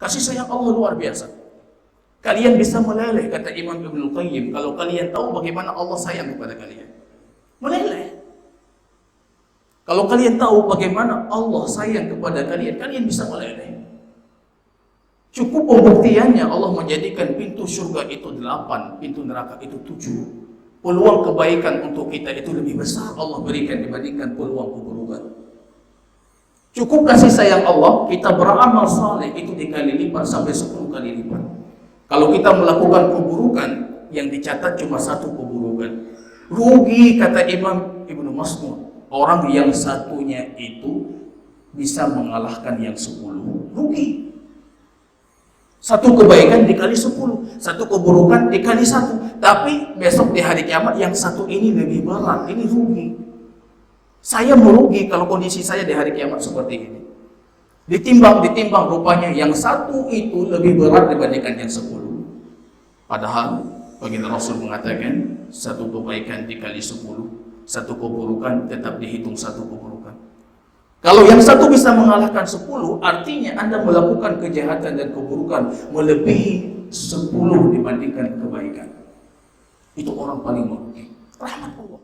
Kasih sayang Allah luar biasa. Kalian bisa meleleh, kata Imam Ibnul Qayyim, kalau kalian tahu bagaimana Allah sayang kepada kalian. Meleleh. Kalau kalian tahu bagaimana Allah sayang kepada kalian, kalian bisa meleleh. Cukup pembuktiannya Allah menjadikan pintu surga itu 8, pintu neraka itu 7. Peluang kebaikan untuk kita itu lebih besar Allah berikan dibandingkan peluang keburukan. Cukup kasih sayang Allah, kita beramal saleh itu dikali lipat sampai 10 kali lipat. Kalau kita melakukan keburukan, yang dicatat cuma 1 keburukan. Rugi, kata Imam Ibnu Mas'ud. Orang yang satunya itu bisa mengalahkan yang 10. Rugi. 1 kebaikan dikali 10, 1 keburukan dikali 1. Tapi besok di hari kiamat yang 1 ini lebih berat, ini rugi. Saya merugi kalau kondisi saya di hari kiamat seperti ini. Ditimbang rupanya yang 1 itu lebih berat dibandingkan yang 10. Padahal baginda Rasul mengatakan 1 kebaikan dikali 10, 1 keburukan tetap dihitung 1 keburukan. Kalau yang 1 bisa mengalahkan 10, artinya Anda melakukan kejahatan dan keburukan melebihi 10 dibandingkan kebaikan. Itu orang paling merugi. Rahmat Allah.